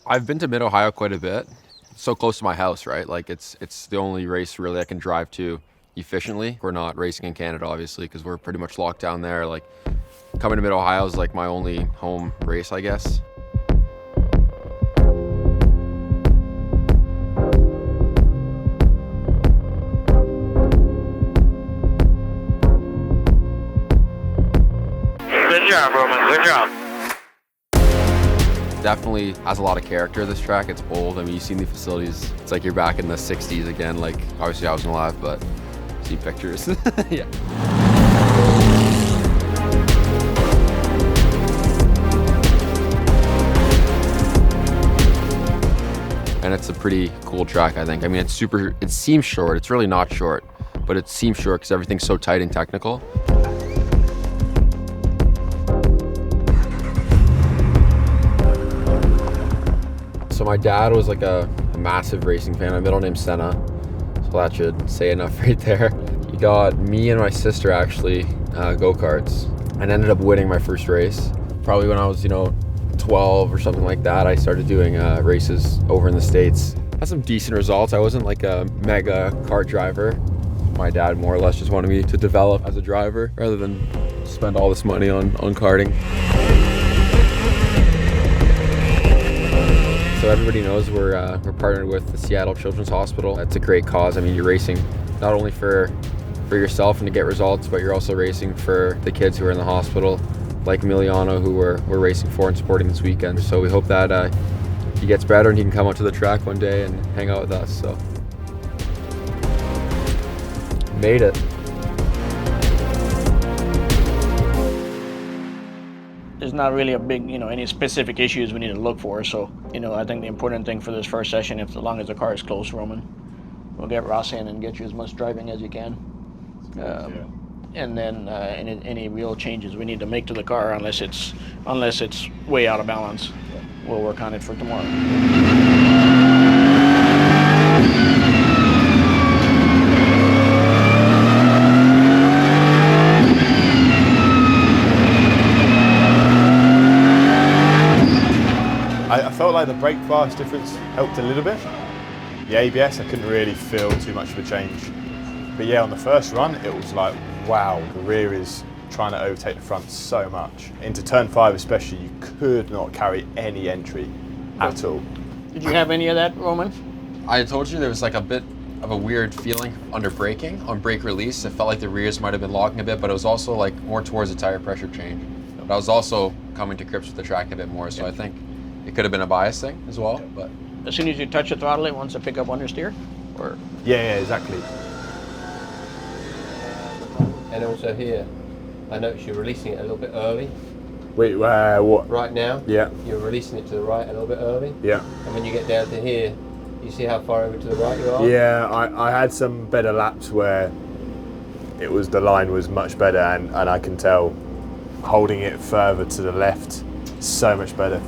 I've been to Mid-Ohio quite a bit. It's so close to my house, right? Like it's the only race really I can drive to efficiently. We're not racing in Canada, obviously, because we're pretty much locked down there. Like coming to Mid-Ohio is like my only home race, I guess. Good job, Roman. Good job. Definitely has a lot of character, this track. It's old. I mean, you've seen the facilities. It's like you're back in the 60s again. Like, obviously I wasn't alive, but see pictures. Yeah. And it's a pretty cool track, I think. I mean, it seems short. It's really not short, but it seems short because everything's so tight and technical. So my dad was like a massive racing fan. My middle name's Senna, so that should say enough right there. He got me and my sister actually go-karts and ended up winning my first race. Probably when I was, 12 or something like that, I started doing races over in the States. Had some decent results. I wasn't like a mega kart driver. My dad more or less just wanted me to develop as a driver rather than spend all this money on karting. So everybody knows we're partnered with the Seattle Children's Hospital. It's a great cause. I mean, you're racing not only for yourself and to get results, but you're also racing for the kids who are in the hospital, like Emiliano, who we're racing for and supporting this weekend. So we hope that he gets better and he can come out to the track one day and hang out with us. So made it. There's not really a big, any specific issues we need to look for. So, I think the important thing for this first session, as long as the car is close, Roman, we'll get Ross in and get you as much driving as you can. And then any real changes we need to make to the car, unless it's way out of balance, we'll work on it for tomorrow. I felt like the brake fast difference helped a little bit. The ABS, I couldn't really feel too much of a change. But yeah, on the first run, it was like, wow, the rear is trying to overtake the front so much. Into turn 5 especially, you could not carry any entry at all. Did you have any of that, Roman? I told you there was like a bit of a weird feeling under braking. On brake release, it felt like the rears might have been locking a bit, but it was also like more towards the tire pressure change. But I was also coming to grips with the track a bit more, so I think it could have been a bias thing as well. But as soon as you touch the throttle, it wants to pick up understeer, or yeah, exactly. And also here, I noticed you're releasing it a little bit early. Wait, what? Right now, Yeah. you're releasing it to the right a little bit early. Yeah. And when you get down to here, you see how far over to the right you are? Yeah, I had some better laps where the line was much better, and I can tell holding it further to the left, so much better.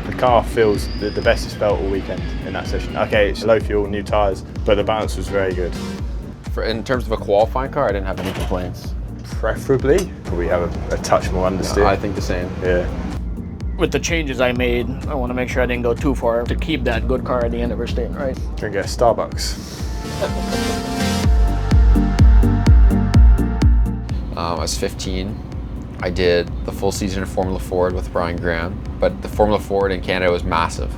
The car feels the best it's felt all weekend in that session. Okay, it's low fuel, new tyres, but the balance was very good. in terms of a qualifying car, I didn't have any complaints. Preferably, probably have a touch more understeer. I think the same. Yeah. With the changes I made, I want to make sure I didn't go too far to keep that good car at the end of her stint, right? Go and get a Starbucks. I was 15. I did the full season of Formula Ford with Brian Graham, but the Formula Ford in Canada was massive,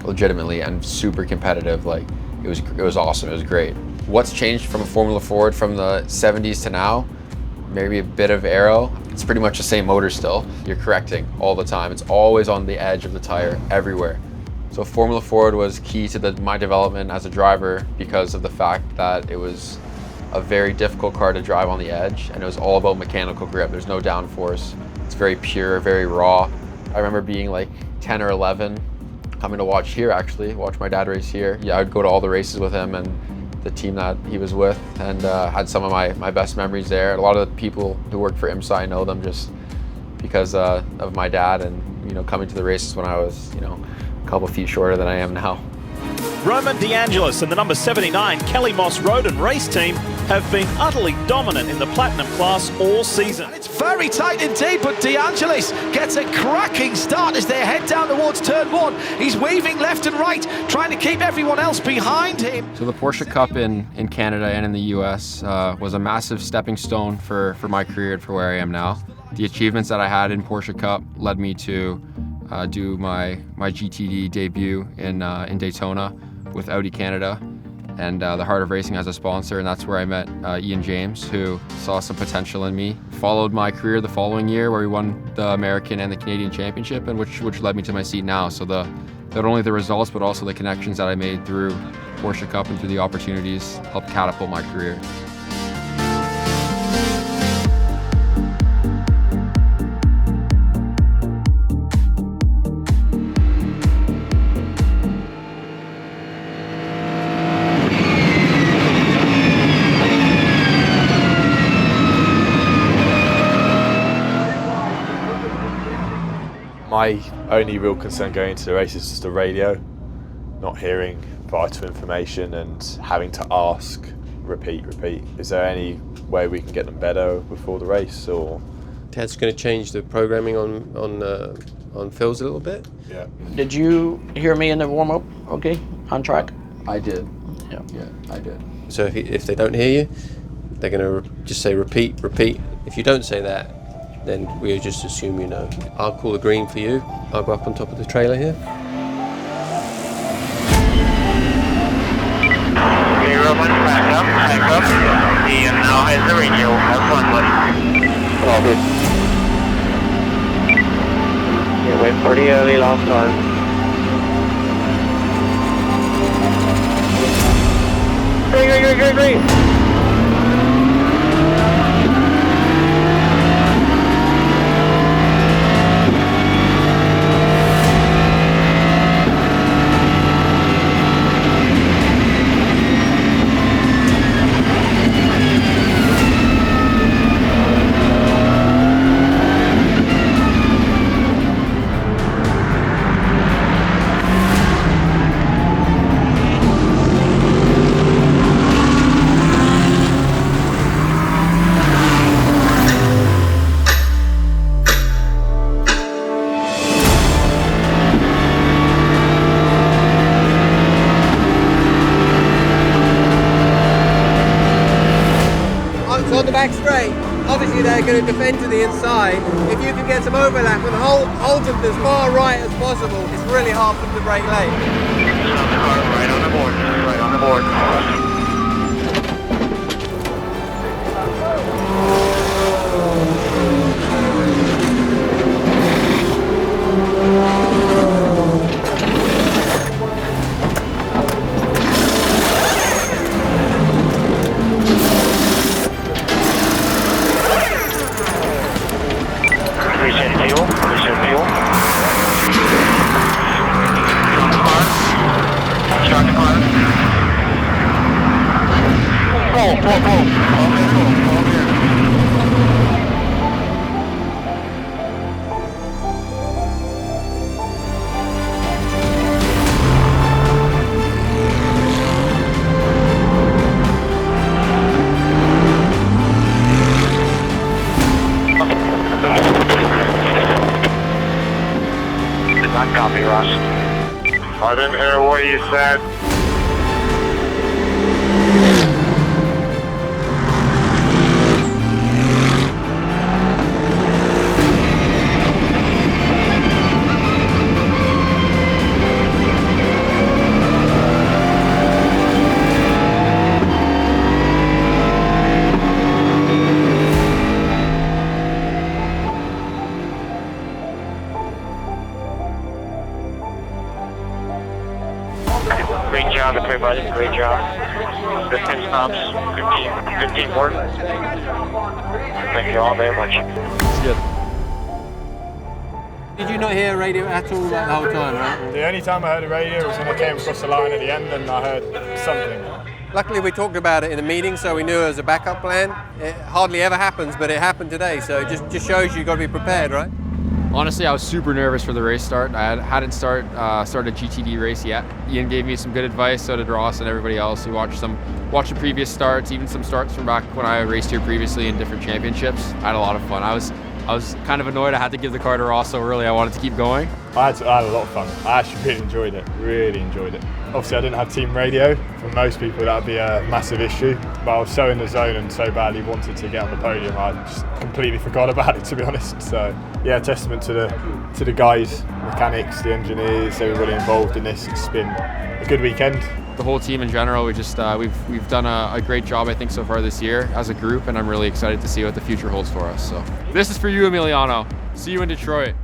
legitimately, and super competitive. Like, it was awesome. It was great. What's changed from a Formula Ford from the 70s to now? Maybe a bit of aero. It's pretty much the same motor still. You're correcting all the time. It's always on the edge of the tire everywhere. So Formula Ford was key to my development as a driver because of the fact that it was a very difficult car to drive on the edge, and it was all about mechanical grip. There's no downforce. It's very pure, very raw. I remember being like 10 or 11, coming to watch my dad race here. Yeah, I'd go to all the races with him and the team that he was with, and had some of my best memories there. A lot of the people who work for IMSA, I know them just because of my dad, and coming to the races when I was a couple feet shorter than I am now. Roman DeAngelis and the number 79 Kelly Moss Road and Race team have been utterly dominant in the Platinum class all season. It's very tight indeed, but DeAngelis gets a cracking start as they head down towards turn 1. He's weaving left and right, trying to keep everyone else behind him. So the Porsche Cup in Canada and in the US was a massive stepping stone for my career and for where I am now. The achievements that I had in Porsche Cup led me to do my GTD debut in Daytona with Audi Canada and the Heart of Racing as a sponsor, and that's where I met Ian James, who saw some potential in me. Followed my career the following year where we won the American and the Canadian Championship, and which led me to my seat now. So not only the results but also the connections that I made through Porsche Cup and through the opportunities helped catapult my career. My only real concern going into the race is just the radio, not hearing vital information and having to ask, repeat. Is there any way we can get them better before the race, or? Ted's going to change the programming on Phil's a little bit. Yeah. Did you hear me in the warm-up, okay, on track? I did. Yeah. Yeah, I did. So if they don't hear you, they're going to just say repeat. If you don't say that, then we'll just assume you know. I'll call the green for you. I'll go up on top of the trailer here. Okay, Roman, back up. Ian now has the radio. Have fun, buddy. Oh, good. Yeah, went pretty early last time. Green. On the back straight, obviously they're going to defend to the inside. If you can get some overlap and hold them as far right as possible, it's really hard for them to break late. Right on the board. I copy, Ross. I didn't hear what you said. Great job, everybody. Great job. Good 10 stops. Good teamwork. Thank you all very much. Did you not hear radio at all the whole time, right? The only time I heard a radio was when I came across the line at the end and I heard something. Luckily we talked about it in a meeting, so we knew it was a backup plan. It hardly ever happens, but it happened today, so it just shows you've got to be prepared, right? Honestly, I was super nervous for the race start. I hadn't started a GTD race yet. Ian gave me some good advice, so did Ross and everybody else who watched the previous starts, even some starts from back when I raced here previously in different championships. I had a lot of fun. I was kind of annoyed I had to give the car to Ross so early. I wanted to keep going. I had a lot of fun. I actually really enjoyed it. Obviously I didn't have team radio. For most people that would be a massive issue, but I was so in the zone and so badly wanted to get on the podium I just completely forgot about it, to be honest. So yeah, testament to the guys, mechanics, the engineers, everybody involved in this. It's been a good weekend. The whole team in general, we've done a great job I think so far this year as a group, and I'm really excited to see what the future holds for us. So this is for you, Emiliano. See you in Detroit.